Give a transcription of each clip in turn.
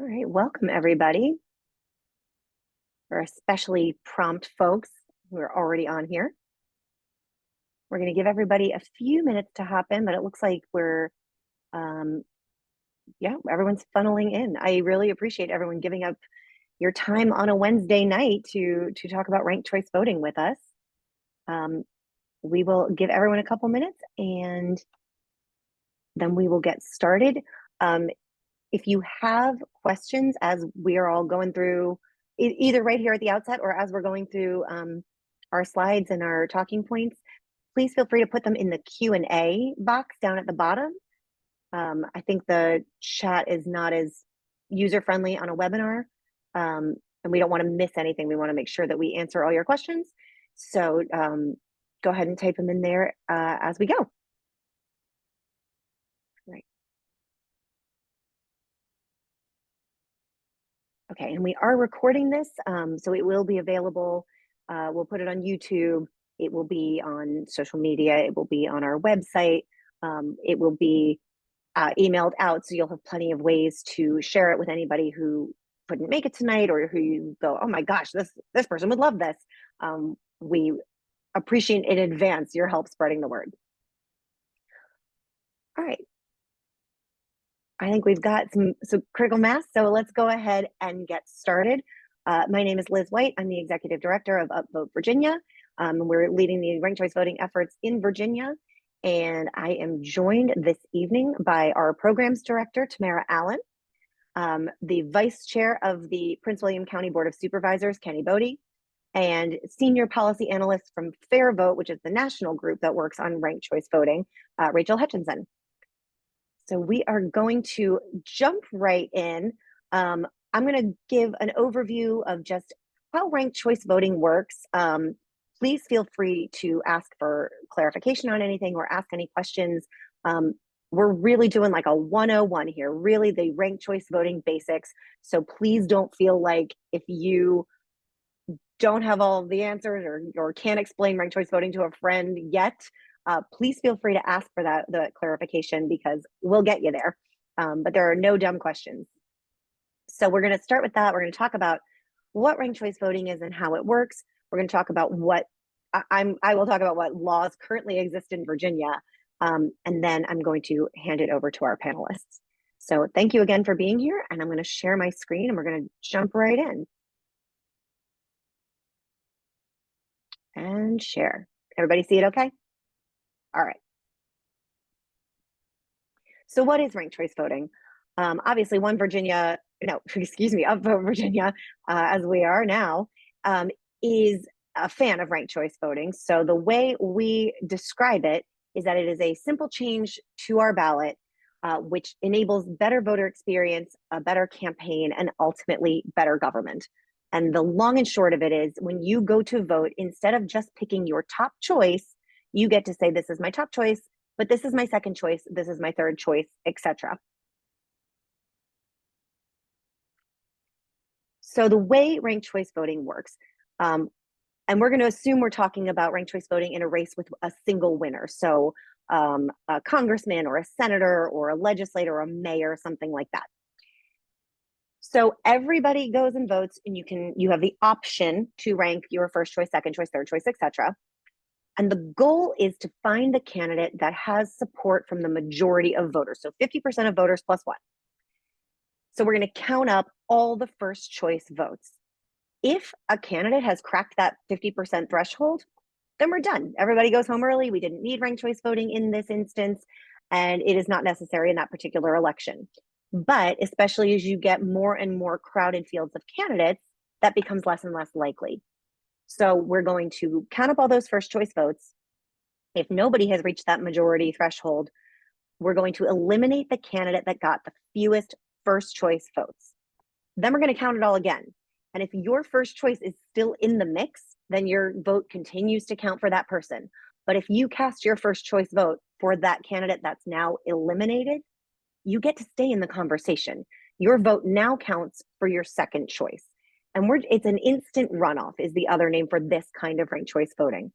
All right, welcome everybody. For especially prompt folks who are already on here. We're going to give everybody a few minutes to hop in, but it looks like we're, everyone's funneling in. I really appreciate everyone giving up your time on a Wednesday night to talk about ranked choice voting with us. We will give everyone a couple minutes and then we will get started. If you have questions as we are all going through, either right here at the outset or as we're going through our slides and our talking points, please feel free to put them in the Q&A box down at the bottom. I think the chat is not as user-friendly on a webinar, and we don't want to miss anything. We want to make sure that we answer all your questions. So go ahead and type them in there as we go. Right. Okay, and we are recording this, so it will be available. We'll put it on YouTube. It will be on social media. It will be on our website. It will be emailed out, so you'll have plenty of ways to share it with anybody who couldn't make it tonight or who you go, oh my gosh, this person would love this. We appreciate in advance your help spreading the word. All right. I think we've got some critical mass, so let's go ahead and get started. My name is Liz White. I'm the Executive Director of UpVote Virginia. We're leading the ranked choice voting efforts in Virginia, and I am joined this evening by our Programs Director, Tamara Allen, the Vice Chair of the Prince William County Board of Supervisors, Kenny Boddye, and Senior Policy Analyst from FairVote, which is the national group that works on ranked choice voting, Rachel Hutchinson. So we are going to jump right in. I'm going to give an overview of just how ranked choice voting works. Please feel free to ask for clarification on anything or ask any questions. We're really doing like a 101 here, really the ranked choice voting basics. So please don't feel like if you don't have all of the answers or can't explain ranked choice voting to a friend yet, please feel free to ask for the clarification because we'll get you there. But there are no dumb questions. So we're going to start with that. We're going to talk about what ranked choice voting is and how it works. We're going to talk about what I will talk about what laws currently exist in Virginia. And then I'm going to hand it over to our panelists. So thank you again for being here. And I'm going to share my screen and we're going to jump right in. And share. Everybody see it okay? All right. So what is ranked choice voting? Obviously, UpVote Virginia, as we are now, is a fan of ranked choice voting. So the way we describe it is that it is a simple change to our ballot, which enables better voter experience, a better campaign, and ultimately better government. And the long and short of it is when you go to vote, instead of just picking your top choice, you get to say, this is my top choice, but this is my second choice, this is my third choice, etc. So the way ranked choice voting works, and we're going to assume we're talking about ranked choice voting in a race with a single winner. So a congressman or a senator or a legislator or a mayor, something like that. So everybody goes and votes, and you have the option to rank your first choice, second choice, third choice, etc. And the goal is to find the candidate that has support from the majority of voters. So 50% of voters plus one. So we're going to count up all the first choice votes. If a candidate has cracked that 50% threshold, then we're done. Everybody goes home early. We didn't need ranked choice voting in this instance, and it is not necessary in that particular election. But especially as you get more and more crowded fields of candidates, that becomes less and less likely. So we're going to count up all those first choice votes. If nobody has reached that majority threshold, we're going to eliminate the candidate that got the fewest first choice votes. Then we're going to count it all again. And if your first choice is still in the mix, then your vote continues to count for that person. But if you cast your first choice vote for that candidate that's now eliminated, you get to stay in the conversation. Your vote now counts for your second choice. And it's an instant runoff is the other name for this kind of ranked choice voting.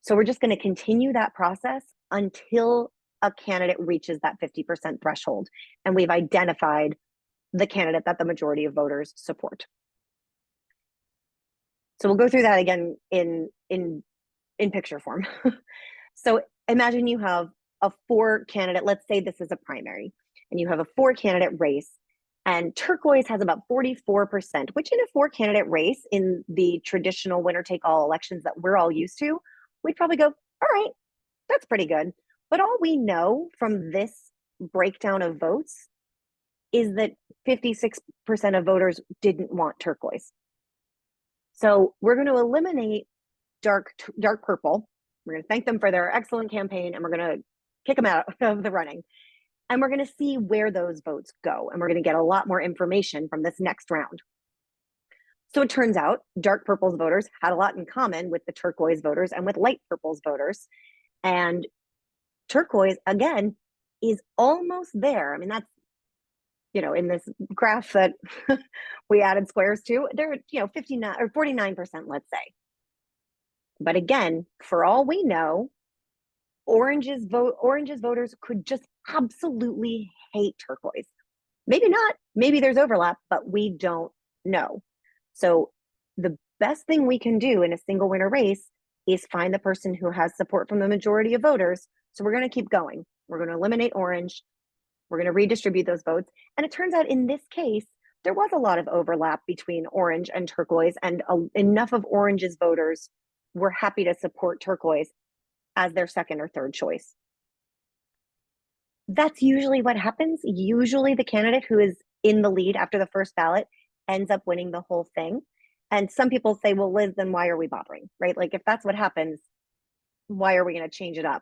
So we're just going to continue that process until a candidate reaches that 50% threshold. And we've identified the candidate that the majority of voters support. So we'll go through that again in picture form. So imagine you have a 4-candidate, let's say this is a primary, and you have a 4-candidate race, and turquoise has about 44%, which in a 4-candidate race in the traditional winner-take-all elections that we're all used to, we'd probably go, all right, that's pretty good. But all we know from this breakdown of votes is that 56% of voters didn't want turquoise. So we're going to eliminate dark purple. We're going to thank them for their excellent campaign, and we're going to kick them out of the running. And we're going to see where those votes go. And we're going to get a lot more information from this next round. So it turns out dark purple's voters had a lot in common with the turquoise voters and with light purple's voters. And turquoise, again, is almost there. I mean, that's, you know, in this graph that we added squares to, they're, 59 or 49%, let's say. But again, for all we know, Orange's voters could just absolutely hate turquoise. Maybe not, maybe there's overlap, but we don't know. So the best thing we can do in a single winner race is find the person who has support from the majority of voters. So we're going to keep going. We're going to eliminate orange. We're going to redistribute those votes. And it turns out in this case, there was a lot of overlap between orange and turquoise, and enough of orange's voters were happy to support turquoise as their second or third choice. That's usually what happens. Usually the candidate who is in the lead after the first ballot ends up winning the whole thing. And some people say, well, Liz, then why are we bothering, right? Like, if that's what happens, why are we going to change it up?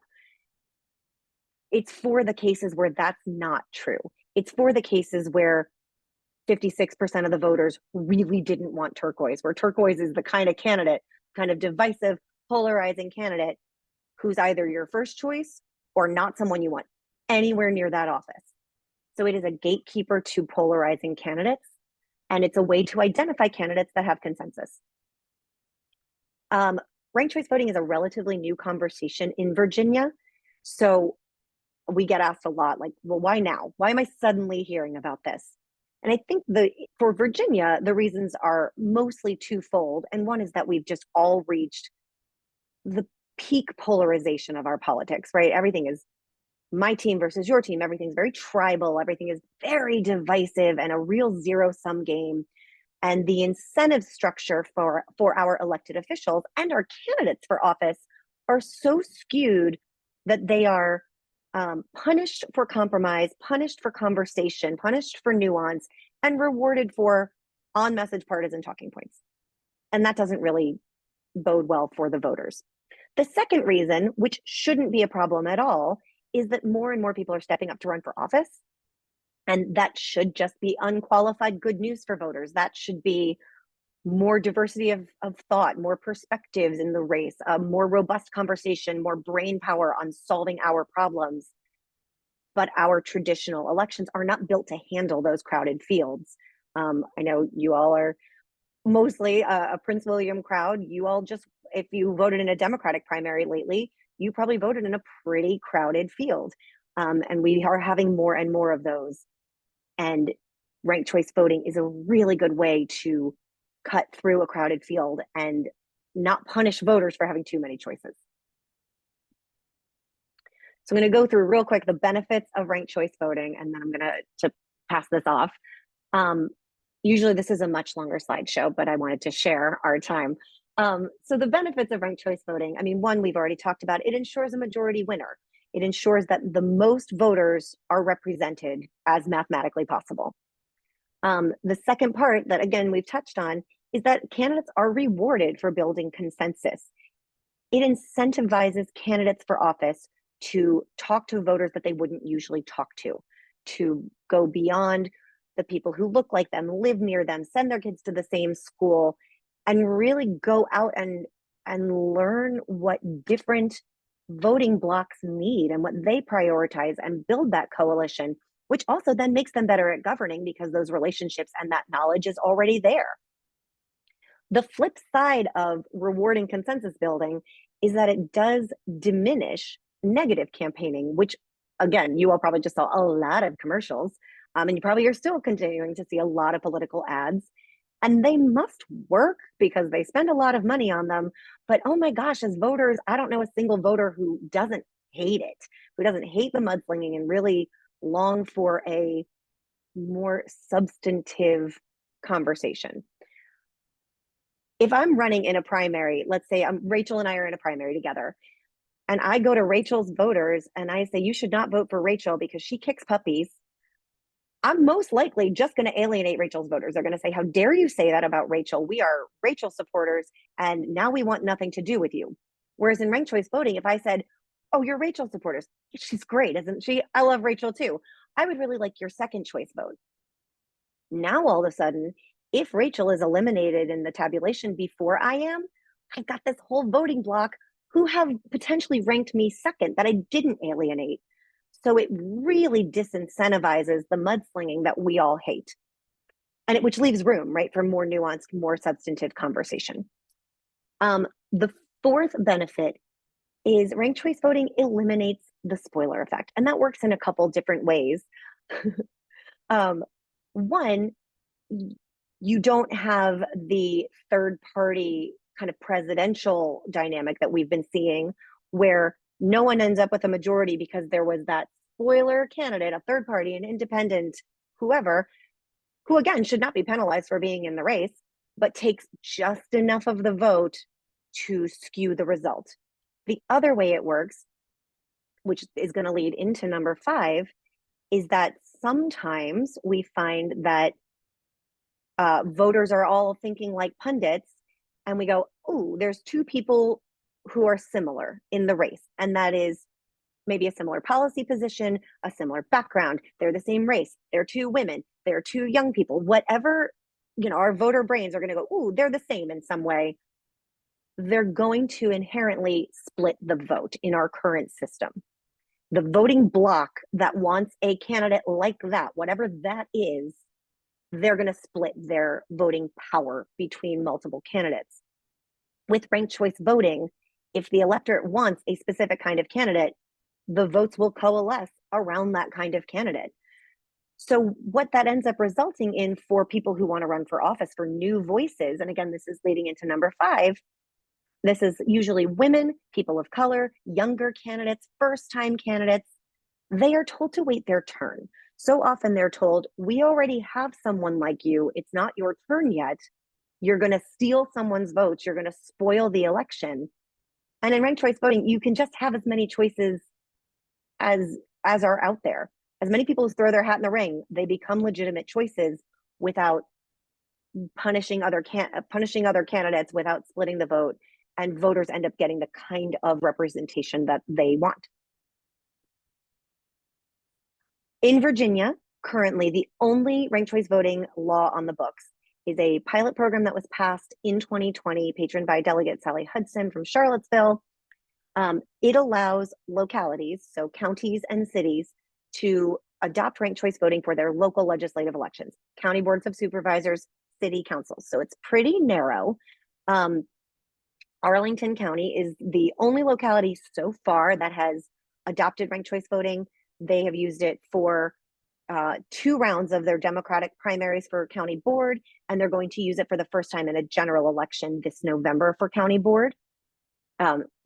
It's for the cases where that's not true. It's for the cases where 56% of the voters really didn't want turquoise, where turquoise is the kind of candidate, kind of divisive, polarizing candidate who's either your first choice or not someone you want anywhere near that office. So it is a gatekeeper to polarizing candidates, and it's a way to identify candidates that have consensus. Ranked choice voting is a relatively new conversation in Virginia. So we get asked a lot, like, well, why now? Why am I suddenly hearing about this? And I think for Virginia, the reasons are mostly twofold. And one is that we've just all reached the peak polarization of our politics, right? Everything is my team versus your team. Everything's very tribal. Everything is very divisive and a real zero-sum game. And the incentive structure for our elected officials and our candidates for office are so skewed that they are punished for compromise, punished for conversation, punished for nuance, and rewarded for on-message partisan talking points. And that doesn't really bode well for the voters. The second reason, which shouldn't be a problem at all, is that more and more people are stepping up to run for office. And that should just be unqualified good news for voters. That should be more diversity of thought, more perspectives in the race, a more robust conversation, more brain power on solving our problems. But our traditional elections are not built to handle those crowded fields. I know you all are mostly a Prince William crowd. You all just, if you voted in a Democratic primary lately, you probably voted in a pretty crowded field. And we are having more and more of those. And ranked choice voting is a really good way to cut through a crowded field and not punish voters for having too many choices. So I'm going to go through real quick the benefits of ranked choice voting, and then I'm going to pass this off. Usually this is a much longer slideshow, but I wanted to share our time. So the benefits of ranked choice voting, I mean, one, we've already talked about, it ensures a majority winner. It ensures that the most voters are represented as mathematically possible. The second part that, again, we've touched on is that candidates are rewarded for building consensus. It incentivizes candidates for office to talk to voters that they wouldn't usually talk to go beyond the people who look like them, live near them, send their kids to the same school, and really go out and learn what different voting blocks need and what they prioritize and build that coalition, which also then makes them better at governing because those relationships and that knowledge is already there. The flip side of rewarding consensus building is that it does diminish negative campaigning, which, again, you all probably just saw a lot of commercials And you probably are still continuing to see a lot of political ads. And they must work because they spend a lot of money on them. But oh my gosh, as voters, I don't know a single voter who doesn't hate it, who doesn't hate the mudslinging and really long for a more substantive conversation. If I'm running in a primary, let's say Rachel and I are in a primary together, and I go to Rachel's voters and I say, you should not vote for Rachel because she kicks puppies, I'm most likely just going to alienate Rachel's voters. They're going to say, how dare you say that about Rachel? We are Rachel supporters, and now we want nothing to do with you. Whereas in ranked choice voting, if I said, oh, you're Rachel supporters, she's great, isn't she? I love Rachel too. I would really like your second choice vote. Now, all of a sudden, if Rachel is eliminated in the tabulation before I am, I've got this whole voting block who have potentially ranked me second that I didn't alienate. So it really disincentivizes the mudslinging that we all hate, and which leaves room, right, for more nuanced, more substantive conversation. The fourth benefit is ranked choice voting eliminates the spoiler effect, and that works in a couple different ways. One, you don't have the third party kind of presidential dynamic that we've been seeing, where no one ends up with a majority because there was that spoiler candidate, a third party, an independent, whoever, who again should not be penalized for being in the race, but takes just enough of the vote to skew the result. The other way it works, which is going to lead into number 5, is that sometimes we find that voters are all thinking like pundits, and we go, oh, there's two people who are similar in the race, and that is maybe a similar policy position, a similar background, they're the same race, they're two women, they're two young people, whatever, our voter brains are going to go, oh, they're the same in some way. They're going to inherently split the vote in our current system. The voting bloc that wants a candidate like that, whatever that is, they're going to split their voting power between multiple candidates. With ranked choice voting, if the electorate wants a specific kind of candidate, the votes will coalesce around that kind of candidate. So what that ends up resulting in for people who want to run for office, for new voices, and again, this is leading into number 5, this is usually women, people of color, younger candidates, first-time candidates. They are told to wait their turn. So often they're told, we already have someone like you. It's not your turn yet. You're going to steal someone's votes. You're going to spoil the election. And in ranked choice voting, you can just have as many choices as are out there. As many people as throw their hat in the ring, they become legitimate choices without punishing other candidates, without splitting the vote, and voters end up getting the kind of representation that they want. In Virginia, currently, the only ranked choice voting law on the books is a pilot program that was passed in 2020, patroned by Delegate Sally Hutchinson from Charlottesville. It allows localities, so counties and cities, to adopt ranked choice voting for their local legislative elections, county boards of supervisors, city councils. So it's pretty narrow. Arlington County is the only locality so far that has adopted ranked choice voting. They have used it for 2 rounds of their Democratic primaries for county board, and they're going to use it for the first time in a general election this November for county board.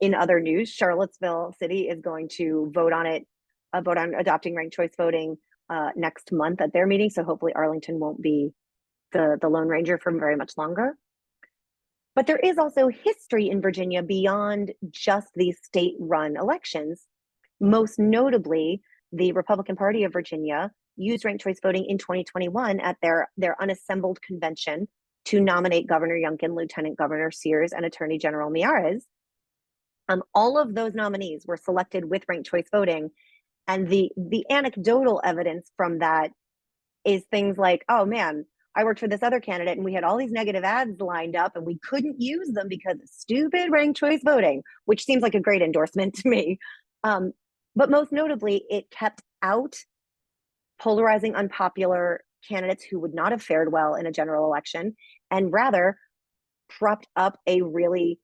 In other news, Charlottesville City is going to vote on adopting ranked choice voting next month at their meeting. So hopefully Arlington won't be the Lone Ranger for very much longer. But there is also history in Virginia beyond just these state-run elections. Most notably, the Republican Party of Virginia used ranked choice voting in 2021 at their unassembled convention to nominate Governor Youngkin, Lieutenant Governor Sears, and Attorney General Miyares. All of those nominees were selected with ranked choice voting, and the anecdotal evidence from that is things like, oh man, I worked for this other candidate and we had all these negative ads lined up and we couldn't use them because of stupid ranked choice voting, which seems like a great endorsement to me. But most notably, it kept out polarizing, unpopular candidates who would not have fared well in a general election, and rather propped up a really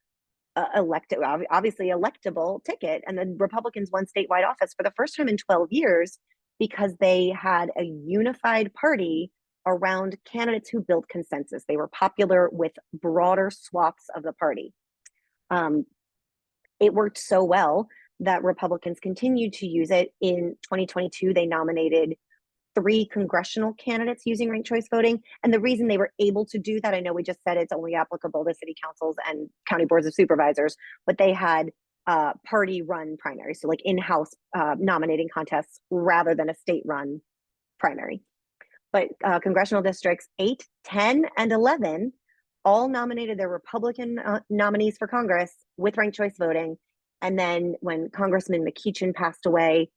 obviously electable ticket. And the Republicans won statewide office for the first time in 12 years because they had a unified party around candidates who built consensus. They were popular with broader swaths of the party. It worked so well that Republicans continued to use it. In 2022, they nominated 3 congressional candidates using ranked choice voting. And the reason they were able to do that, I know we just said it's only applicable to city councils and county boards of supervisors, but they had party run primaries. So like in-house nominating contests rather than a state run primary. But congressional districts 8, 10, and 11 all nominated their Republican nominees for Congress with ranked choice voting. And then when Congressman McEachin passed away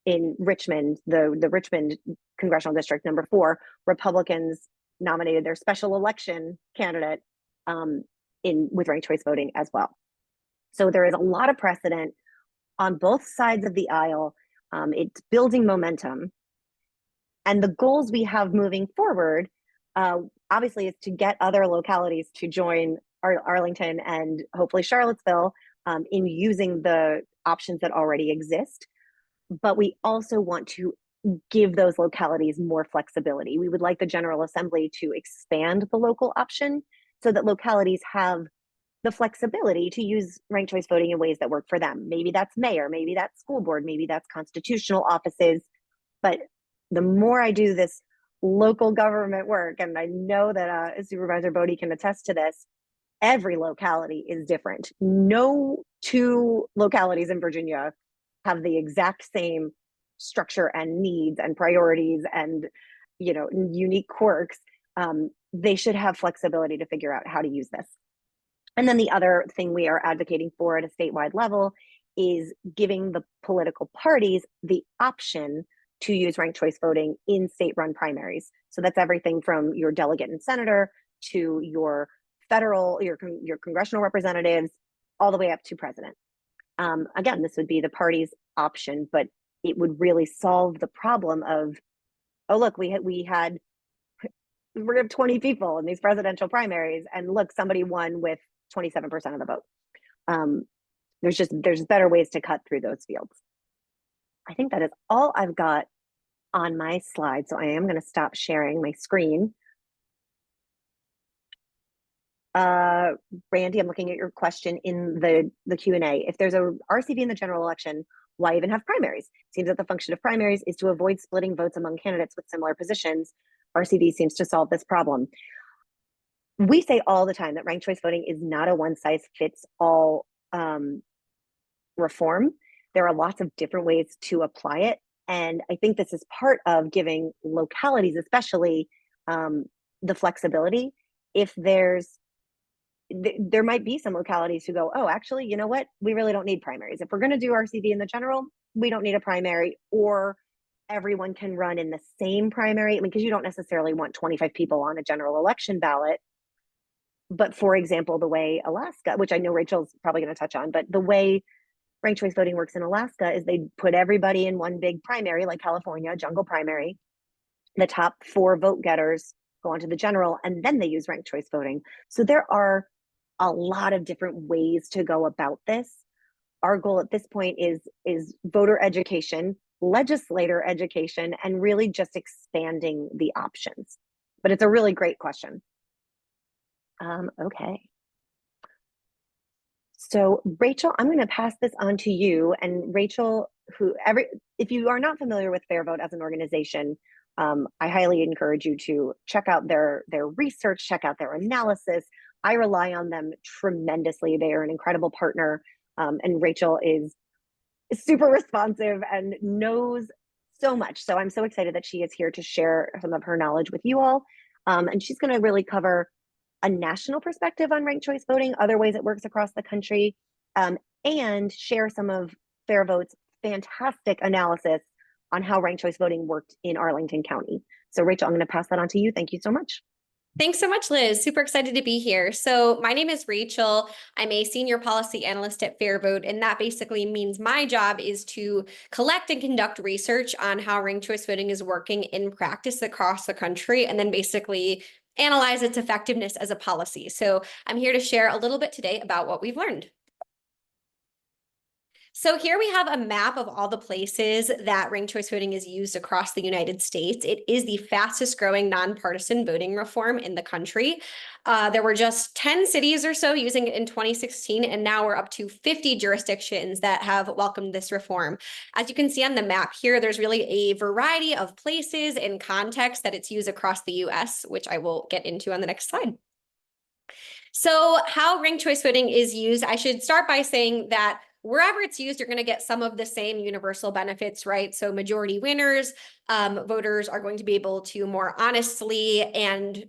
in Richmond, the Richmond congressional district number 4, Republicans nominated their special election candidate with ranked choice voting as well. So there is a lot of precedent on both sides of the aisle. It's building momentum. And the goals we have moving forward, obviously, is to get other localities to join Arlington and hopefully Charlottesville in using the options that already exist. But we also want to give those localities more flexibility. We would like the General Assembly to expand the local option so that localities have the flexibility to use ranked choice voting in ways that work for them. Maybe that's mayor, maybe that's school board, maybe that's constitutional offices. But the more I do this local government work, and I know that Supervisor Boddye can attest to this, every locality is different. No 2 localities in Virginia have the exact same structure and needs and priorities and, you know, unique quirks. They should have flexibility to figure out how to use this. And then the other thing we are advocating for at a statewide level is giving the political parties the option to use ranked choice voting in state-run primaries. So that's everything from your delegate and senator to your federal, your congressional representatives, all the way up to president. Again, this would be the party's option, but it would really solve the problem of, oh, look, we're gonna have 20 people in these presidential primaries, and look, somebody won with 27% of the vote. There's better ways to cut through those fields. I think that is all I've got on my slide, so I am going to stop sharing my screen. Randy, I'm looking at your question in the Q&A. If there's a RCV in the general election, why even have primaries? It seems that the function of primaries is to avoid splitting votes among candidates with similar positions. RCV seems to solve this problem. We say all the time that ranked choice voting is not a one-size-fits-all reform. There are lots of different ways to apply it. And I think this is part of giving localities, especially, the flexibility. If there might be some localities who go, oh, actually, you know what? We really don't need primaries. If we're going to do RCV in the general, we don't need a primary, or everyone can run in the same primary. I mean, because you don't necessarily want 25 people on a general election ballot. But for example, the way Alaska, which I know Rachel's probably going to touch on, but the way ranked choice voting works in Alaska is they put everybody in one big primary, like California, jungle primary. The top 4 vote getters go on to the general, and then they use ranked choice voting. So there are a lot of different ways to go about this. Our goal at this point is voter education, legislator education, and really just expanding the options. But it's a really great question. Okay. So Rachel, I'm going to pass this on to you. And Rachel, if you are not familiar with FairVote as an organization, I highly encourage you to check out their research, check out their analysis. I rely on them tremendously. They are an incredible partner. And Rachel is super responsive and knows so much. So I'm so excited that she is here to share some of her knowledge with you all. And she's going to really cover a national perspective on ranked choice voting, other ways it works across the country, and share some of FairVote's fantastic analysis on how ranked choice voting worked in Arlington County. So Rachel, I'm going to pass that on to you. Thank you so much. Thanks so much, Liz. Super excited to be here. So my name is Rachel. I'm a senior policy analyst at FairVote, and that basically means my job is to collect and conduct research on how ranked choice voting is working in practice across the country, and then basically analyze its effectiveness as a policy. So I'm here to share a little bit today about what we've learned. So here we have a map of all the places that ranked choice voting is used across the United States. It is the fastest growing nonpartisan voting reform in the country. There were just 10 cities or so using it in 2016, and now we're up to 50 jurisdictions that have welcomed this reform. As you can see on the map here, there's really a variety of places and contexts that it's used across the US, which I will get into on the next slide. So how ranked choice voting is used, I should start by saying that wherever it's used, you're going to get some of the same universal benefits, right? So majority winners, voters are going to be able to more honestly and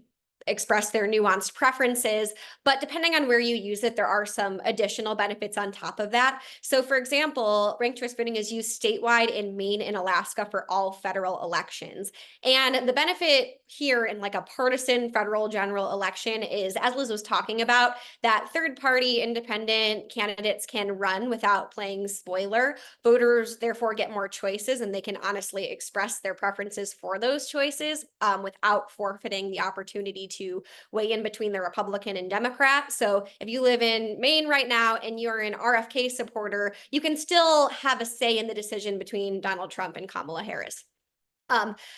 express their nuanced preferences, but depending on where you use it, there are some additional benefits on top of that. So for example, ranked choice voting is used statewide in Maine and Alaska for all federal elections. And the benefit here in like a partisan federal general election is, as Liz was talking about, that third-party independent candidates can run without playing spoiler. Voters therefore get more choices and they can honestly express their preferences for those choices without forfeiting the opportunity to weigh in between the Republican and Democrat. So if you live in Maine right now and you're an RFK supporter, you can still have a say in the decision between Donald Trump and Kamala Harris.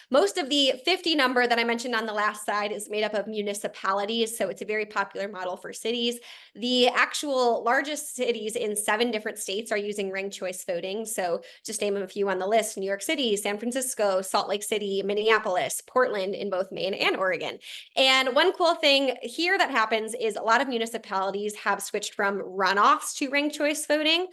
Most of the 50 number that I mentioned on the last slide is made up of municipalities, so it's a very popular model for cities. The actual largest cities in 7 different states are using ranked choice voting. So just name a few on the list: New York City, San Francisco, Salt Lake City, Minneapolis, Portland in both Maine and Oregon. And one cool thing here that happens is a lot of municipalities have switched from runoffs to ranked choice voting.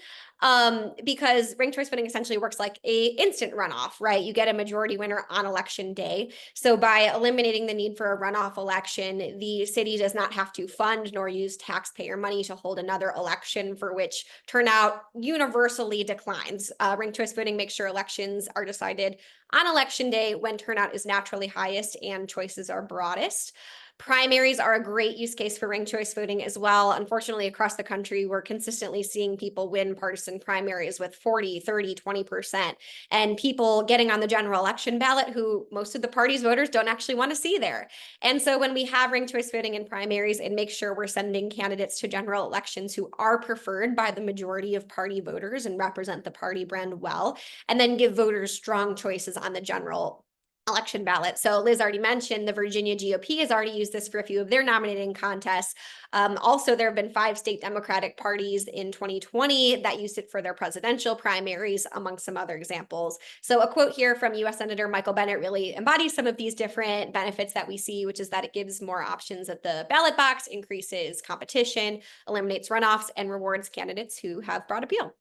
Because ranked choice voting essentially works like a instant runoff, right? You get a majority winner on election day. So by eliminating the need for a runoff election, the city does not have to fund nor use taxpayer money to hold another election for which turnout universally declines. Ranked choice voting makes sure elections are decided on election day when turnout is naturally highest and choices are broadest. Primaries are a great use case for ranked choice voting as well. Unfortunately, across the country, we're consistently seeing people win partisan primaries with 40, 30, 20%, and people getting on the general election ballot who most of the party's voters don't actually want to see there. And so when we have ranked choice voting in primaries, it makes sure we're sending candidates to general elections who are preferred by the majority of party voters and represent the party brand well, and then give voters strong choices on the general election ballot. So Liz already mentioned the Virginia GOP has already used this for a few of their nominating contests. Also, there have been 5 state Democratic parties in 2020 that used it for their presidential primaries, among some other examples. So a quote here from US Senator Michael Bennet really embodies some of these different benefits that we see, which is that it gives more options at the ballot box, increases competition, eliminates runoffs, and rewards candidates who have broad appeal.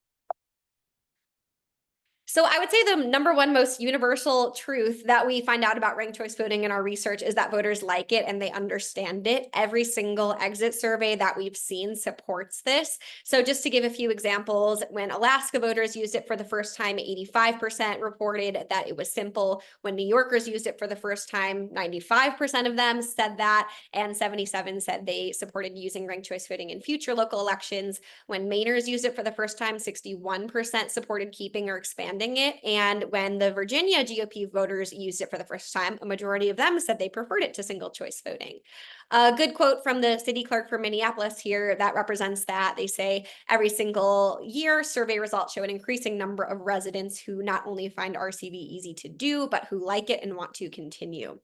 So I would say the number one most universal truth that we find out about ranked choice voting in our research is that voters like it and they understand it. Every single exit survey that we've seen supports this. So just to give a few examples, when Alaska voters used it for the first time, 85% reported that it was simple. When New Yorkers used it for the first time, 95% of them said that, and 77% said they supported using ranked choice voting in future local elections. When Mainers used it for the first time, 61% supported keeping or expanding it. And when the Virginia GOP voters used it for the first time, a majority of them said they preferred it to single choice voting. A good quote from the city clerk for Minneapolis here that represents that. They say, every single year, survey results show an increasing number of residents who not only find RCV easy to do, but who like it and want to continue.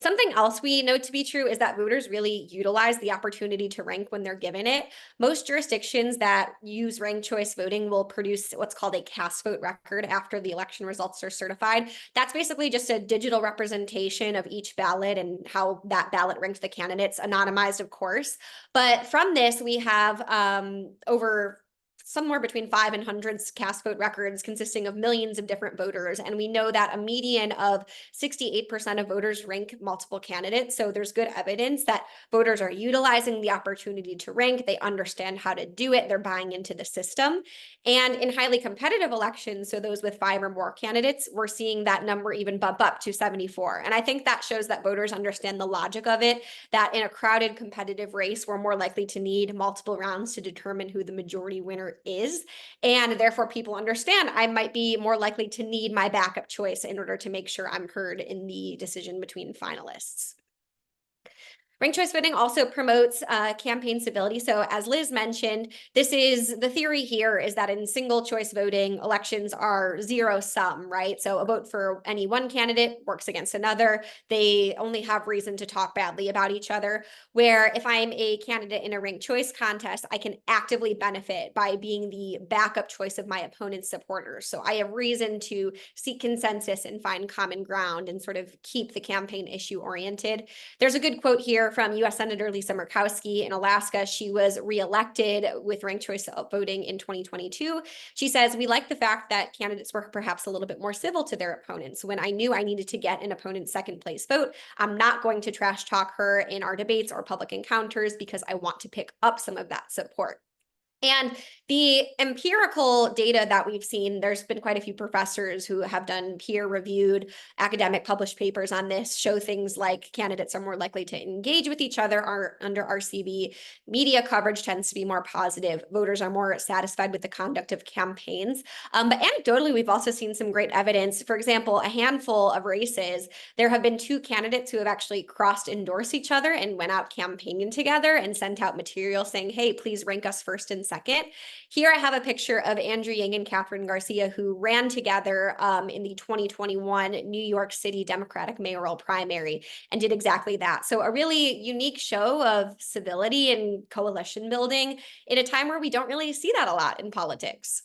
Something else we know to be true is that voters really utilize the opportunity to rank when they're given it. Most jurisdictions that use ranked choice voting will produce what's called a cast vote record after the election results are certified. That's basically just a digital representation of each ballot and how that ballot ranked the candidates, anonymized, of course. But from this, we have over somewhere between 5 and hundreds cast vote records consisting of millions of different voters. And we know that a median of 68% of voters rank multiple candidates. So there's good evidence that voters are utilizing the opportunity to rank. They understand how to do it. They're buying into the system. And in highly competitive elections, so those with 5 or more candidates, we're seeing that number even bump up to 74. And I think that shows that voters understand the logic of it, that in a crowded competitive race, we're more likely to need multiple rounds to determine who the majority winner is. And therefore, people understand I might be more likely to need my backup choice in order to make sure I'm heard in the decision between finalists. Ranked choice voting also promotes campaign stability. So as Liz mentioned, this is the theory here is that in single choice voting, elections are zero sum, right? So a vote for any one candidate works against another. They only have reason to talk badly about each other. Where if I'm a candidate in a ranked choice contest, I can actively benefit by being the backup choice of my opponent's supporters. So I have reason to seek consensus and find common ground and sort of keep the campaign issue oriented. There's a good quote here from U.S. Senator Lisa Murkowski in Alaska. She was reelected with ranked choice voting in 2022. She says, "We like the fact that candidates were perhaps a little bit more civil to their opponents. When I knew I needed to get an opponent's second place vote, I'm not going to trash talk her in our debates or public encounters because I want to pick up some of that support." And the empirical data that we've seen, there's been quite a few professors who have done peer-reviewed academic published papers on this, show things like candidates are more likely to engage with each other under RCV. Media coverage tends to be more positive. Voters are more satisfied with the conduct of campaigns. But anecdotally, we've also seen some great evidence. For example, a handful of races, there have been two candidates who have actually cross-endorsed each other and went out campaigning together and sent out material saying, "Hey, please rank us first and second." Here I have a picture of Andrew Yang and Catherine Garcia, who ran together in the 2021 New York City Democratic mayoral primary and did exactly that. So a really unique show of civility and coalition building in a time where we don't really see that a lot in politics.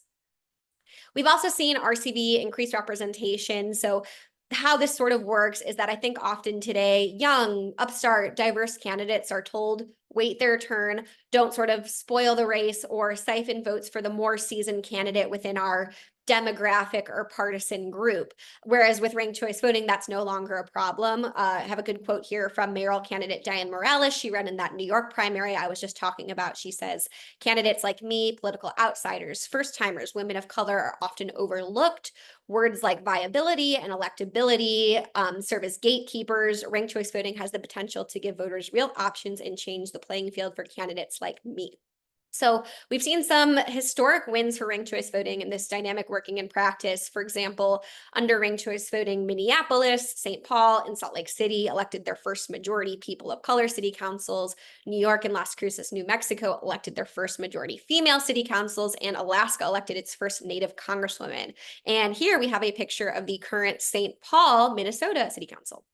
We've also seen RCV increase representation. So how this sort of works is that I think often today, young, upstart, diverse candidates are told, wait their turn, don't sort of spoil the race or siphon votes for the more seasoned candidate within our demographic or partisan group. Whereas with ranked choice voting, that's no longer a problem. I have a good quote here from mayoral candidate Diane Morales. She ran in that New York primary I was just talking about. She says, "Candidates like me, political outsiders, first timers, women of color are often overlooked. Words like viability and electability serve as gatekeepers. Ranked choice voting has the potential to give voters real options and change the playing field for candidates like me." So we've seen some historic wins for ranked choice voting in this dynamic working in practice. For example, under ranked choice voting, Minneapolis, St. Paul, and Salt Lake City elected their first majority people of color city councils. New York and Las Cruces, New Mexico elected their first majority female city councils, and Alaska elected its first Native congresswoman. And here we have a picture of the current St. Paul, Minnesota city council.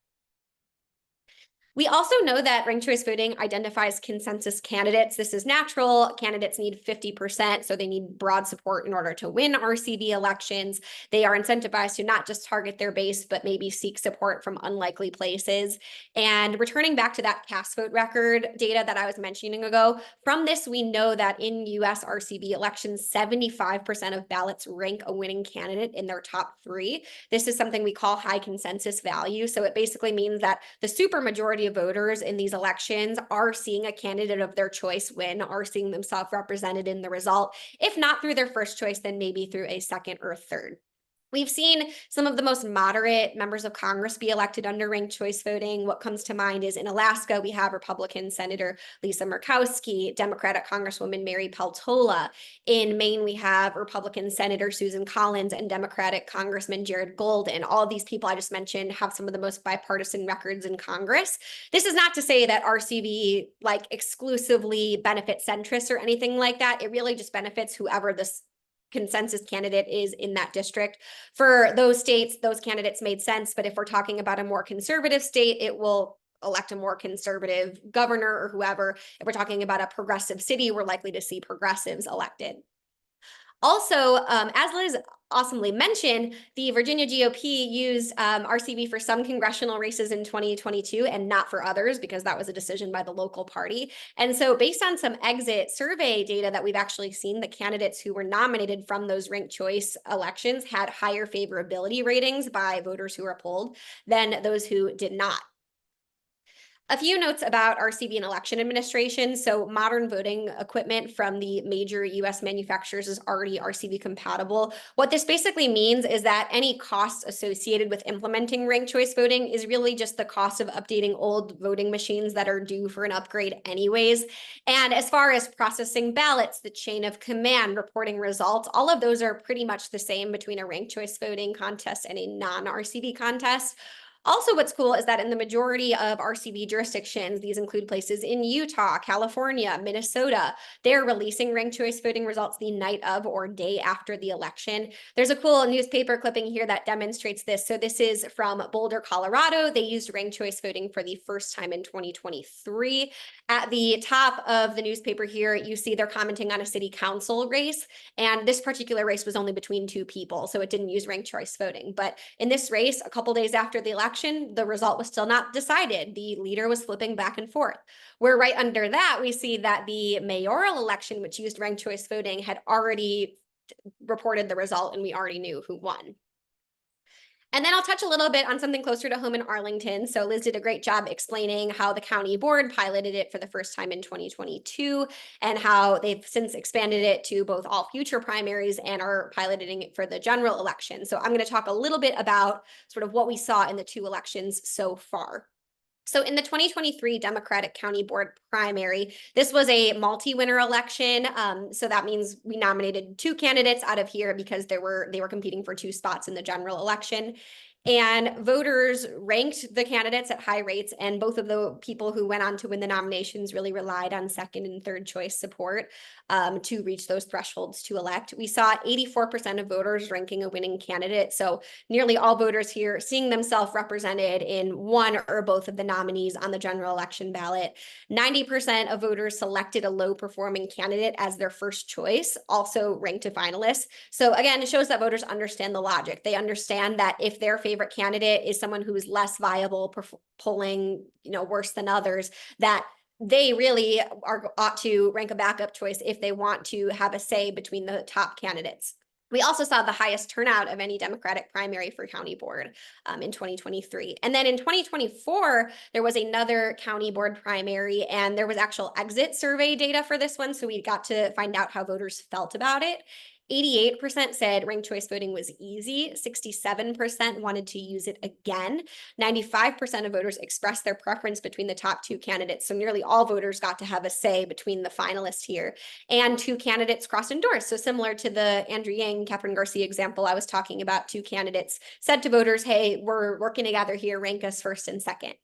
We also know that ranked choice voting identifies consensus candidates. This is natural. Candidates need 50%, so they need broad support in order to win RCV elections. They are incentivized to not just target their base, but maybe seek support from unlikely places. And returning back to that cast vote record data that I was mentioning ago, from this, we know that in US RCV elections, 75% of ballots rank a winning candidate in their top three. This is something we call high consensus value. So it basically means that the supermajority of voters in these elections are seeing a candidate of their choice win, are seeing themselves represented in the result. If not through their first choice, then maybe through a second or third. We've seen some of the most moderate members of Congress be elected under ranked choice voting. What comes to mind is in Alaska, we have Republican Senator Lisa Murkowski, Democratic Congresswoman Mary Peltola. In Maine, we have Republican Senator Susan Collins and Democratic Congressman Jared Golden. All of these people I just mentioned have some of the most bipartisan records in Congress. This is not to say that RCV like exclusively benefits centrists or anything like that. It really just benefits whoever this consensus candidate is in that district. For those states, those candidates made sense. But if we're talking about a more conservative state, it will elect a more conservative governor or whoever. If we're talking about a progressive city, we're likely to see progressives elected. Also, as Liz awesomely mentioned, the Virginia GOP used RCV for some congressional races in 2022 and not for others because that was a decision by the local party. And so based on some exit survey data that we've actually seen, the candidates who were nominated from those ranked choice elections had higher favorability ratings by voters who were polled than those who did not. A few notes about RCV and election administration. So modern voting equipment from the major US manufacturers is already RCV compatible. What this basically means is that any costs associated with implementing ranked choice voting is really just the cost of updating old voting machines that are due for an upgrade anyways. And as far as processing ballots, the chain of command, reporting results, all of those are pretty much the same between a ranked choice voting contest and a non-RCV contest. Also, what's cool is that in the majority of RCV jurisdictions, these include places in Utah, California, Minnesota, they're releasing ranked choice voting results the night of or day after the election. There's a cool newspaper clipping here that demonstrates this. So this is from Boulder, Colorado. They used ranked choice voting for the first time in 2023. At the top of the newspaper here, you see they're commenting on a city council race. And this particular race was only between two people, so it didn't use ranked choice voting. But in this race, a couple days after the election, the result was still not decided. The leader was flipping back and forth. Where right under that, we see that the mayoral election, which used ranked choice voting, had already reported the result and we already knew who won. And then I'll touch a little bit on something closer to home in Arlington. So Liz did a great job explaining how the county board piloted it for the first time in 2022 and how they've since expanded it to both all future primaries and are piloting it for the general election. So I'm going to talk a little bit about sort of what we saw in the two elections so far. So in the 2023 Democratic County Board primary, this was a multi-winner election. So that means we nominated two candidates out of here because they were competing for two spots in the general election. And voters ranked the candidates at high rates, and both of the people who went on to win the nominations really relied on second and third choice support to reach those thresholds to elect. We saw 84% of voters ranking a winning candidate, so nearly all voters here seeing themselves represented in one or both of the nominees on the general election ballot. 90% of voters selected a low-performing candidate as their first choice, also ranked a finalist. So again, it shows that voters understand the logic. They understand that if their favorite candidate is someone who is less viable, polling, worse than others, that they really ought to rank a backup choice if they want to have a say between the top candidates. We also saw the highest turnout of any Democratic primary for county board in 2023. And then in 2024, there was another county board primary, and there was actual exit survey data for this one. So we got to find out how voters felt about it. 88% said ranked choice voting was easy. 67% wanted to use it again. 95% of voters expressed their preference between the top two candidates. So nearly all voters got to have a say between the finalists here. And two candidates cross-endorsed. So similar to the Andrew Yang, Catherine Garcia example I was talking about, two candidates said to voters, hey, we're working together here, rank us first and second.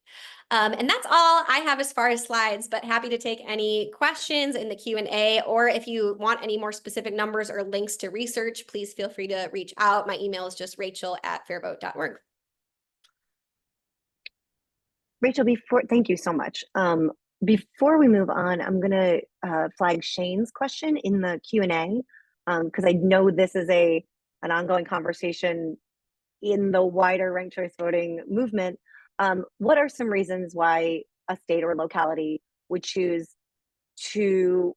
And that's all I have as far as slides, but happy to take any questions in the Q&A, or if you want any more specific numbers or links to research, please feel free to reach out. My email is just rachel@fairvote.org. Rachel, thank you so much. Before we move on, I'm going to flag Shane's question in the Q&A because I know this is an ongoing conversation in the wider ranked choice voting movement. What are some reasons why a state or locality would choose to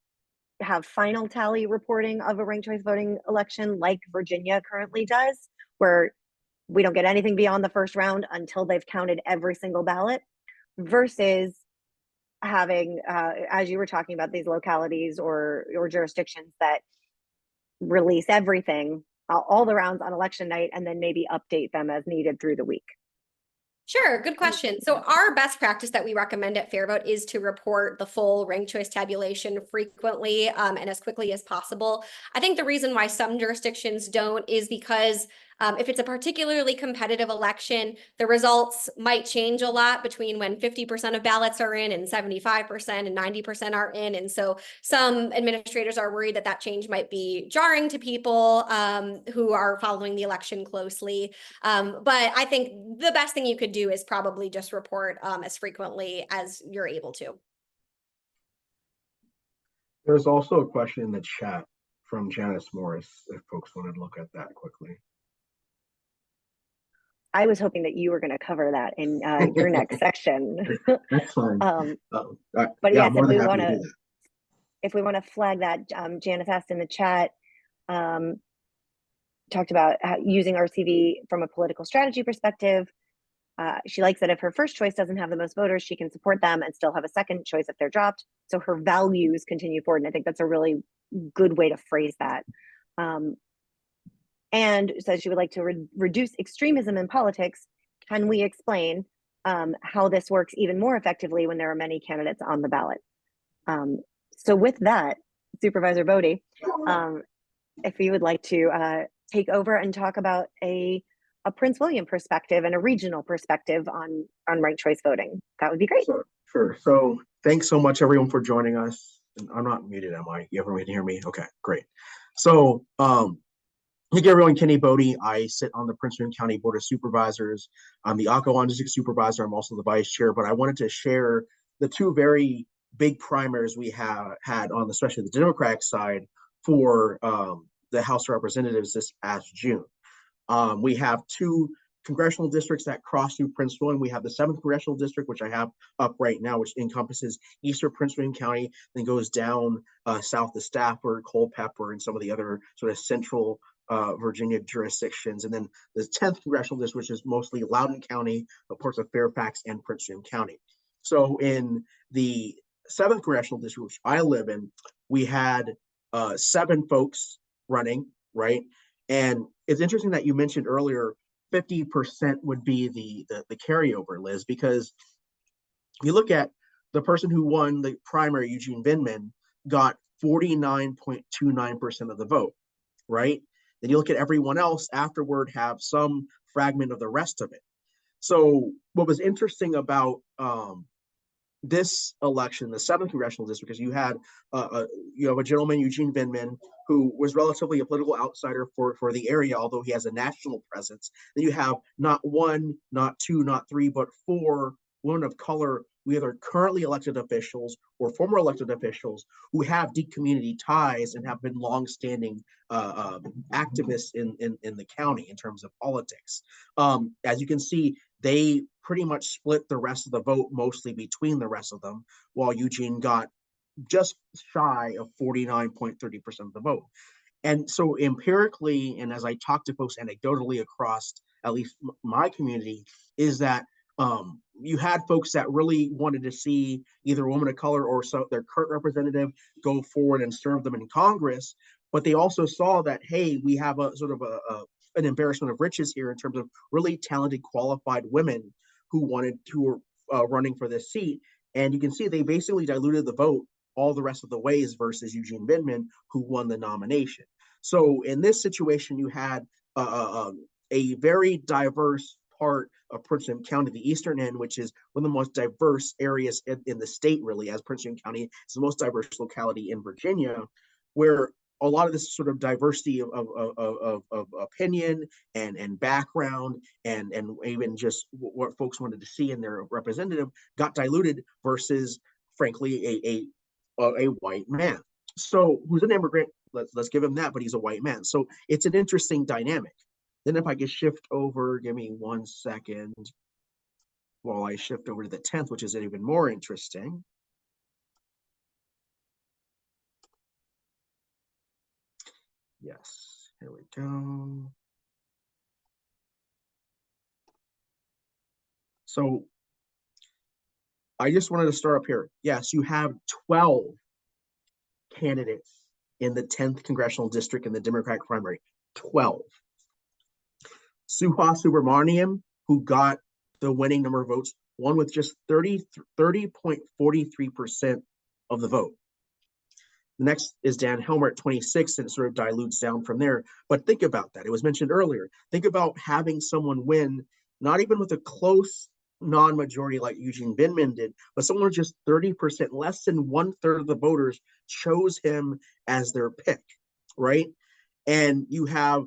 have final tally reporting of a ranked choice voting election like Virginia currently does, where we don't get anything beyond the first round until they've counted every single ballot, versus having, as you were talking about, these localities or jurisdictions that release everything, all the rounds on election night, and then maybe update them as needed through the week? Sure, good question. So our best practice that we recommend at FairVote is to report the full ranked choice tabulation frequently and as quickly as possible. I think the reason why some jurisdictions don't is because if it's a particularly competitive election, the results might change a lot between when 50% of ballots are in and 75% and 90% are in. And so some administrators are worried that that change might be jarring to people who are following the election closely. But I think the best thing you could do is probably just report as frequently as you're able to. There's also a question in the chat from Janice Morris, if folks wanted to look at that quickly. I was hoping that you were going to cover that in your next section. That's fine. But yes, if we want to flag that, Janice asked in the chat, talked about using RCV from a political strategy perspective. She likes that if her first choice doesn't have the most voters, she can support them and still have a second choice if they're dropped. So her values continue forward. And I think that's a really good way to phrase that. And says she would like to reduce extremism in politics. Can we explain how this works even more effectively when there are many candidates on the ballot? So with that, Supervisor Boddye, if you would like to take over and talk about a a Prince William perspective and a regional perspective on ranked choice voting. That would be great. Sure. So thanks so much, everyone, for joining us. And I'm not muted, am I? Everyone can hear me? Okay, great. So, hey everyone, Kenny Boddye. I sit on the Prince William County Board of Supervisors. I'm the Occoquan District Supervisor. I'm also the Vice Chair, but I wanted to share the two very big primaries we have had on, especially the Democratic side, for the House of Representatives this past June. We have two congressional districts that cross through Prince William. We have the 7th Congressional District, which I have up right now, which encompasses eastern Prince William County, then goes down south to Stafford, Culpeper, and some of the other sort of central Virginia jurisdictions. And then the 10th Congressional District, which is mostly Loudoun County, parts of Fairfax and Prince William County. So in the 7th Congressional District, which I live in, we had 7 folks running, right? And it's interesting that you mentioned earlier 50% would be the carryover, Liz, because you look at the person who won the primary, Eugene Vindman, got 49.29% of the vote, right? Then you look at everyone else afterward have some fragment of the rest of it. So what was interesting about this election, the 7th Congressional District, because you have a gentleman, Eugene Vindman, who was relatively a political outsider for the area, although he has a national presence. Then you have not 1, not 2, not 3, but 4 women of color, either currently elected officials or former elected officials who have deep community ties and have been longstanding activists in the county in terms of politics. As you can see, they pretty much split the rest of the vote mostly between the rest of them, while Eugene got just shy of 49.30% of the vote. And so empirically, and as I talk to folks anecdotally across at least my community, is that you had folks that really wanted to see either a woman of color or their current representative go forward and serve them in Congress, but they also saw that, hey, we have a sort of an embarrassment of riches here in terms of really talented, qualified women who were running for this seat. And you can see they basically diluted the vote all the rest of the ways versus Eugene Vindman, who won the nomination. So in this situation, you had a very diverse part of Prince William County, the eastern end, which is one of the most diverse areas in the state, really, as Prince William County is the most diverse locality in Virginia, where a lot of this sort of diversity of opinion and background and even just what folks wanted to see in their representative got diluted versus, frankly, a white man. So who's an immigrant? Let's give him that, but he's a white man. So it's an interesting dynamic. Then if I could shift over, give me 1 second while I shift over to the 10th, which is even more interesting. Yes, here we go. So I just wanted to start up here. Yes, you have 12 candidates in the 10th Congressional District in the Democratic primary. 12. Suha Subramaniam, who got the winning number of votes, won with just 30.43% of the vote. The next is Dan Helmer at 26, and it sort of dilutes down from there. But think about that. It was mentioned earlier. Think about having someone win, not even with a close non-majority like Eugene Vindman did, but someone with just 30%, less than 1/3 of the voters chose him as their pick, right? And you have,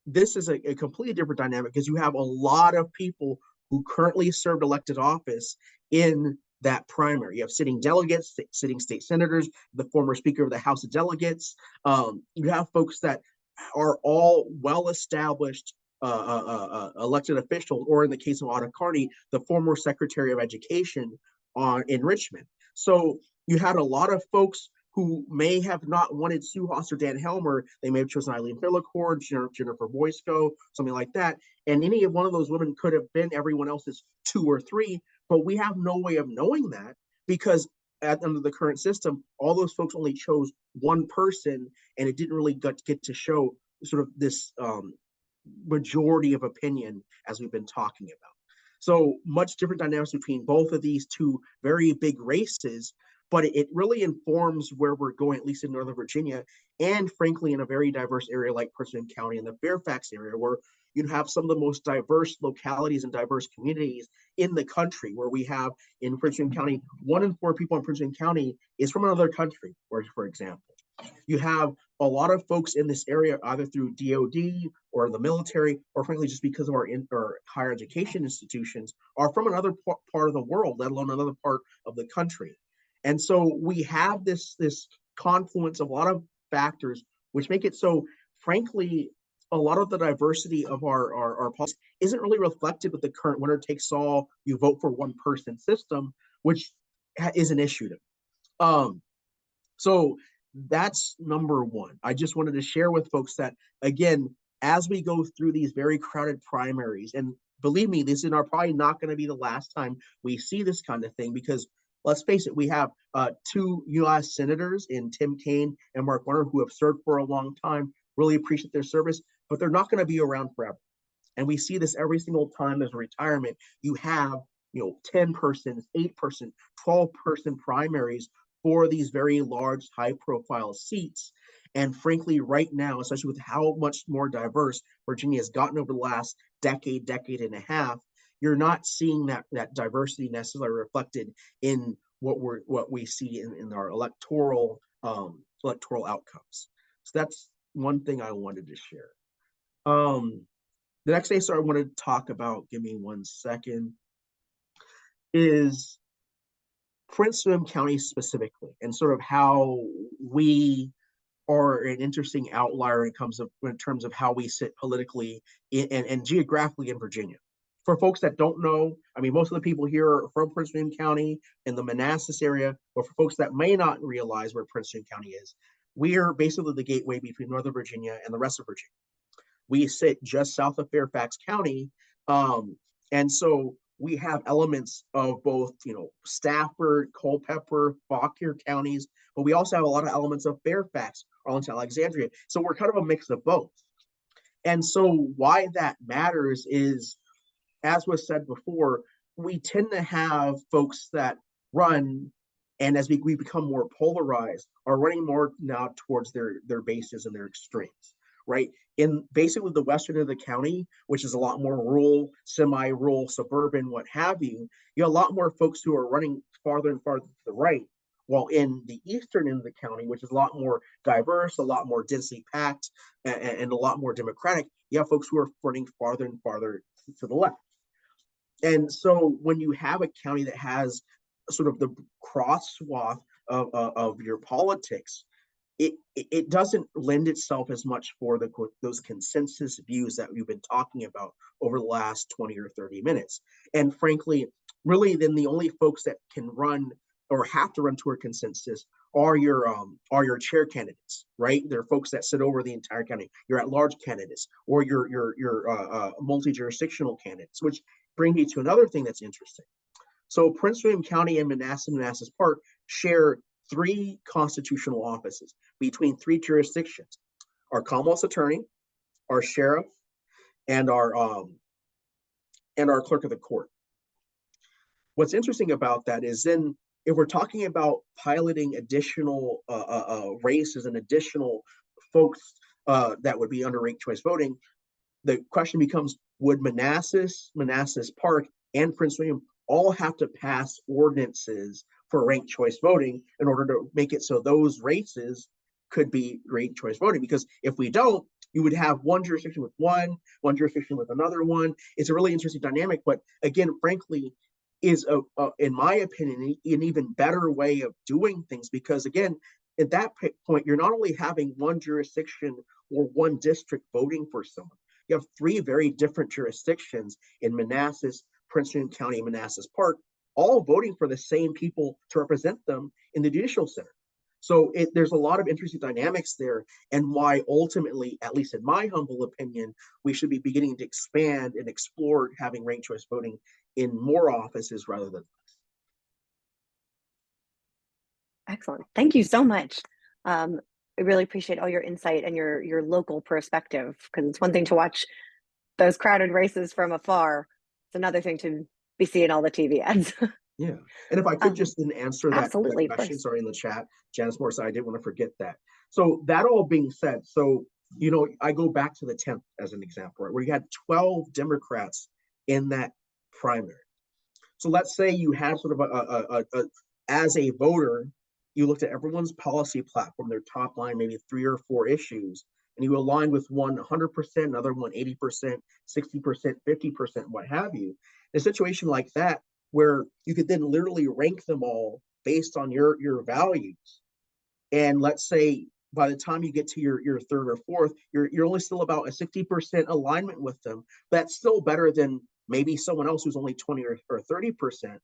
this is a completely different dynamic because you have a lot of people who currently served elected office in that primary. You have sitting delegates, sitting state senators, the former Speaker of the House of Delegates. You have folks that are all well-established elected officials, or in the case of Boddye Carney, the former Secretary of Education in Richmond. So you had a lot of folks who may have not wanted Sue Haas or Dan Helmer. They may have chosen Eileen Phillicord, Jennifer Boysko, something like that. And any of one of those women could have been everyone else's 2 or 3, but we have no way of knowing that because under the current system, all those folks only chose one person, and it didn't really get to show sort of this majority of opinion as we've been talking about. So much different dynamics between both of these two very big races, but it really informs where we're going, at least in Northern Virginia, and frankly, in a very diverse area like Prince William County and the Fairfax area, where you have some of the most diverse localities and diverse communities in the country, where we have in Prince William County, 1 in 4 people in Prince William County is from another country, for example. You have a lot of folks in this area, either through DOD or the military, or frankly, just because of our higher education institutions, are from another part of the world, let alone another part of the country. And so we have this confluence of a lot of factors, which make it so, frankly, a lot of the diversity of our policy isn't really reflected with the current winner takes all, you vote for one person system, which is an issue. So that's number one. I just wanted to share with folks that, again, as we go through these very crowded primaries, and believe me, this is probably not going to be the last time we see this kind of thing, because let's face it, we have 2 U.S. senators in Tim Kaine and Mark Warner who have served for a long time, really appreciate their service, but they're not going to be around forever. And we see this every single time there's a retirement. You have 10-person, 8-person, 12-person primaries for these very large, high-profile seats. And frankly, right now, especially with how much more diverse Virginia has gotten over the last decade and a half, you're not seeing that diversity necessarily reflected in what we see in our electoral outcomes. So that's one thing I wanted to share. The next thing I wanted to talk about, give me 1 second, is Prince William County specifically, and sort of how we are an interesting outlier in terms of how we sit politically and geographically in Virginia. For folks that don't know, I mean, most of the people here are from Prince William County and the Manassas area, but for folks that may not realize where Prince William County is, we are basically the gateway between Northern Virginia and the rest of Virginia. We sit just south of Fairfax County, and so we have elements of both, Stafford, Culpeper, Fauquier counties, but we also have a lot of elements of Fairfax, Arlington, Alexandria. So we're kind of a mix of both. And so why that matters is, as was said before, we tend to have folks that run, and as we become more polarized, are running more now towards their bases and their extremes, right? In basically the western of the county, which is a lot more rural, semi-rural, suburban, what have you, you have a lot more folks who are running farther and farther to the right. While in the eastern end of the county, which is a lot more diverse, a lot more densely packed, and a lot more democratic, you have folks who are running farther and farther to the left. And so when you have a county that has sort of the cross swath of your politics, it doesn't lend itself as much for those consensus views that we've been talking about over the last 20 or 30 minutes. And frankly, really then the only folks that can run or have to run toward consensus are your chair candidates, right? They're folks that sit over the entire county, your at-large candidates, or your multi-jurisdictional candidates, which brings me to another thing that's interesting. So Prince William County and Manassas Park share 3 constitutional offices between 3 jurisdictions: our Commonwealth's attorney, our sheriff, and our clerk of the court. What's interesting about that is then, if we're talking about piloting additional races and additional folks that would be under ranked choice voting, the question becomes, would Manassas Park, and Prince William all have to pass ordinances for ranked choice voting in order to make it so those races could be ranked choice voting? Because if we don't, you would have one jurisdiction with one jurisdiction with another one. It's a really interesting dynamic, but again, frankly, is in my opinion, an even better way of doing things, because again, at that point, you're not only having one jurisdiction or one district voting for someone, you have 3 very different jurisdictions in Manassas, Prince William County, and Manassas Park, all voting for the same people to represent them in the judicial center. So there's a lot of interesting dynamics there, and why ultimately, at least in my humble opinion, we should be beginning to expand and explore having ranked choice voting in more offices rather than less. Excellent. Thank you so much. I really appreciate all your insight and your local perspective, because it's one thing to watch those crowded races from afar. It's another thing to be seeing all the TV ads. Yeah. And if I could Um, just then answer that Absolutely, of question, course. sorry, in the chat, Janice Morris, I didn't want to forget that. So that all being said, so, you know, I go back to the 10th as an example, right, where you had 12 Democrats in that primary. So let's say you had sort of as a voter, you looked at everyone's policy platform, their top line, maybe 3 or 4 issues, and you aligned with one 100%, another one 80%, 60%, 50%, what have you. In a situation like that, where you could then literally rank them all based on your values, and let's say by the time you get to your third or fourth, you're only still about a 60% alignment with them. That's still better than maybe someone else who's only 20 or 30%.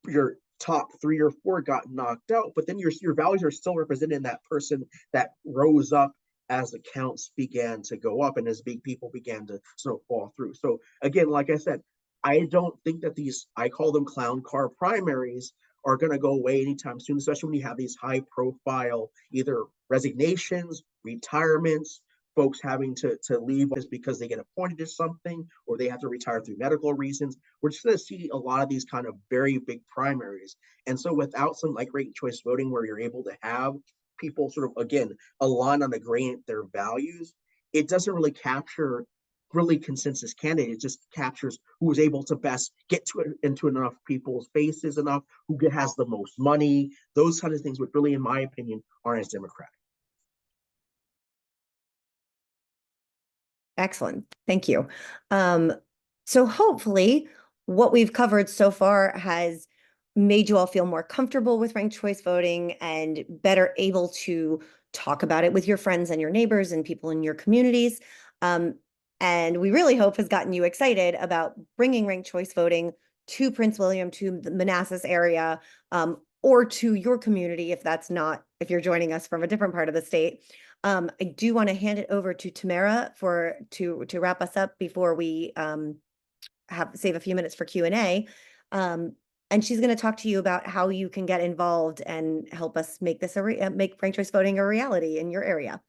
Your top 3 or 4 got knocked out, but then your values are still represented in that person that rose up as the counts began to go up and as big people began to sort of fall through. So again, like I said, I don't think that these, I call them clown car primaries, are going to go away anytime soon, especially when you have these high profile either resignations, retirements, folks having to leave just because they get appointed to something or they have to retire through medical reasons. We're just going to see a lot of these kind of very big primaries. And so without some like ranked choice voting where you're able to have people sort of, again, align on agreeing their values, it doesn't really capture really consensus candidate. It just captures who is able to best get to it into enough people's faces enough, who has the most money, those kind of things, which really, in my opinion, aren't as democratic. Excellent. Thank you. So hopefully what we've covered so far has made you all feel more comfortable with ranked choice voting and better able to talk about it with your friends and your neighbors and people in your communities. And we really hope has gotten you excited about bringing ranked choice voting to Prince William, to the Manassas area, or to your community if you're joining us from a different part of the state. I do want to hand it over to Tamara to wrap us up before we save a few minutes for Q&A. And she's going to talk to you about how you can get involved and help us make this make ranked choice voting a reality in your area.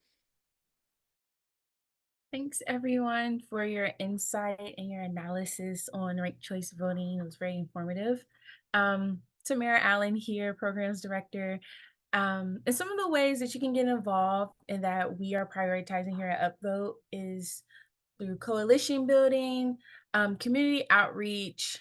Thanks everyone for your insight and your analysis on ranked choice voting. It was very informative. Tamara Allen here, Programs Director. And some of the ways that you can get involved and that we are prioritizing here at UpVote is through coalition building, community outreach,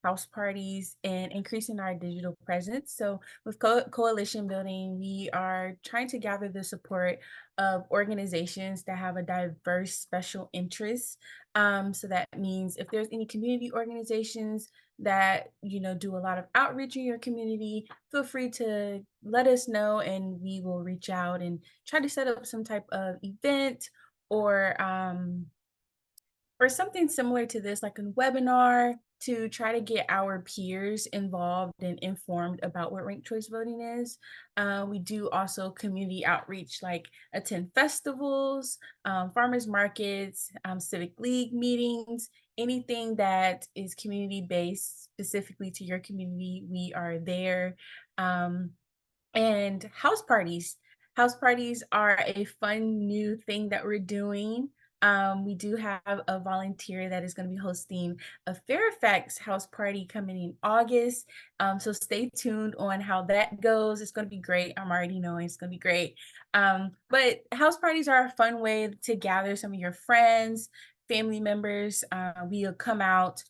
house parties, and increasing our digital presence. So with coalition building, we are trying to gather the support of organizations that have a diverse special interests. So that means if there's any community organizations that do a lot of outreach in your community, feel free to let us know and we will reach out and try to set up some type of event or something similar to this, like a webinar, to try to get our peers involved and informed about what ranked choice voting is. We do also community outreach, like attend festivals, farmers markets, civic league meetings, anything that is community based specifically to your community, we are there. And house parties. House parties are a fun new thing that we're doing. We do have a volunteer that is going to be hosting a Fairfax house party coming in August. So stay tuned on how that goes. It's going to be great. I'm already knowing it's going to be great. But house parties are a fun way to gather some of your friends, family members. We'll come out,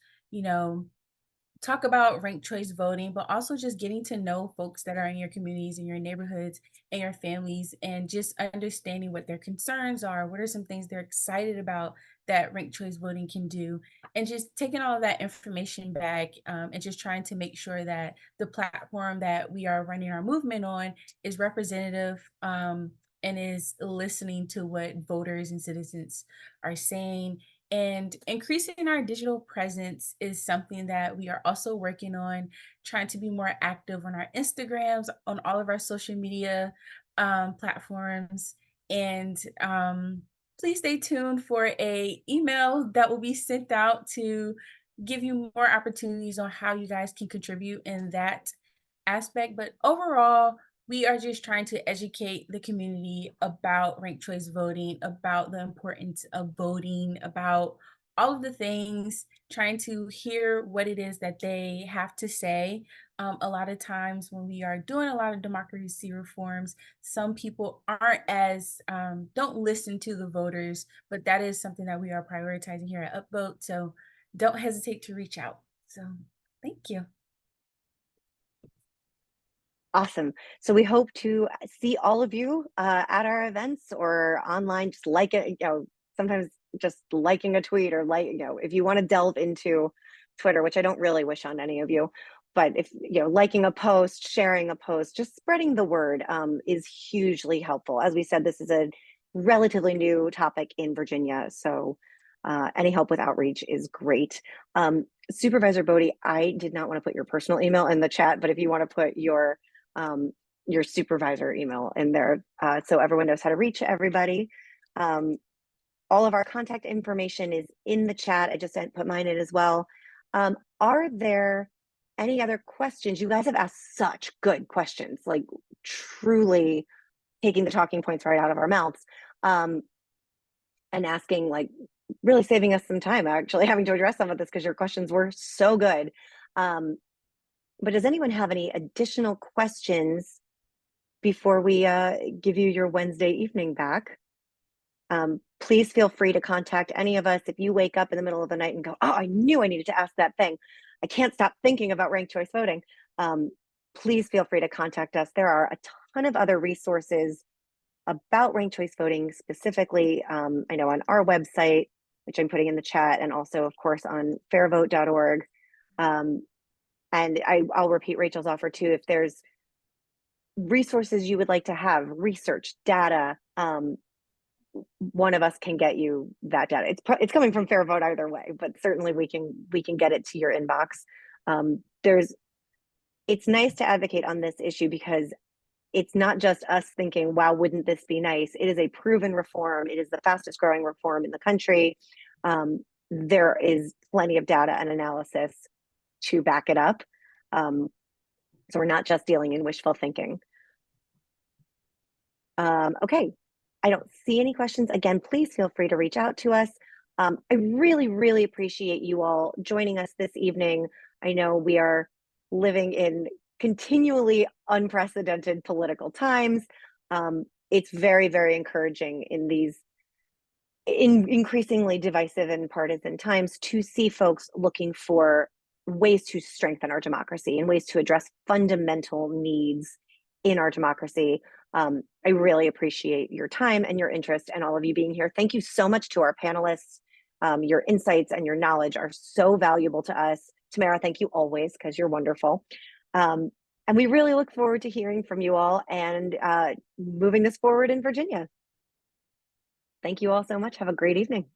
talk about ranked choice voting, but also just getting to know folks that are in your communities and your neighborhoods and your families, and just understanding what their concerns are, what are some things they're excited about that ranked choice voting can do, and just taking all of that information back and just trying to make sure that the platform that we are running our movement on is representative and is listening to what voters and citizens are saying. And increasing our digital presence is something that we are also working on, trying to be more active on our Instagrams, on all of our social media platforms. And please stay tuned for an email that will be sent out to give you more opportunities on how you guys can contribute in that aspect. But overall, we are just trying to educate the community about ranked choice voting, about the importance of voting, about all of the things, trying to hear what it is that they have to say. A lot of times when we are doing a lot of democracy reforms, some people aren't as, don't listen to the voters, but that is something that we are prioritizing here at UpVote. So don't hesitate to reach out. So thank you. Awesome. So we hope to see all of you at our events or online. Just like it, sometimes just liking a tweet or if you want to delve into Twitter, which I don't really wish on any of you, but if liking a post, sharing a post, just spreading the word is hugely helpful. As we said, this is a relatively new topic in Virginia, so any help with outreach is great. Supervisor Boddye, I did not want to put your personal email in the chat, but if you want to put your supervisor email in there so everyone knows how to reach everybody. All of our contact information is in the chat. I just put mine in as well. Are there any other questions? You guys have asked such good questions, like truly taking the talking points right out of our mouths and asking, like really saving us some time actually having to address some of this because your questions were so good. But does anyone have any additional questions before we give you your Wednesday evening back? Please feel free to contact any of us. If you wake up in the middle of the night and go, oh, I knew I needed to ask that thing. I can't stop thinking about ranked choice voting. Please feel free to contact us. There are a ton of other resources about ranked choice voting specifically, I know on our website, which I'm putting in the chat, and also, of course, on fairvote.org. And I'll repeat Rachel's offer too. If there's resources you would like to have, research, data, one of us can get you that data. It's coming from FairVote either way, but certainly we can get it to your inbox. It's nice to advocate on this issue because it's not just us thinking, wow, wouldn't this be nice? It is a proven reform. It is the fastest growing reform in the country. There is plenty of data and analysis to back it up. So we're not just dealing in wishful thinking. Okay, I don't see any questions. Again, please feel free to reach out to us. I really, really appreciate you all joining us this evening. I know we are living in continually unprecedented political times. It's very, very encouraging in these increasingly divisive and partisan times to see folks looking for ways to strengthen our democracy and ways to address fundamental needs in our democracy. I really appreciate your time and your interest and all of you being here. Thank you so much to our panelists. Your insights and your knowledge are so valuable to us. Tamara, thank you always because you're wonderful. And we really look forward to hearing from you all and moving this forward in Virginia. Thank you all so much. Have a great evening.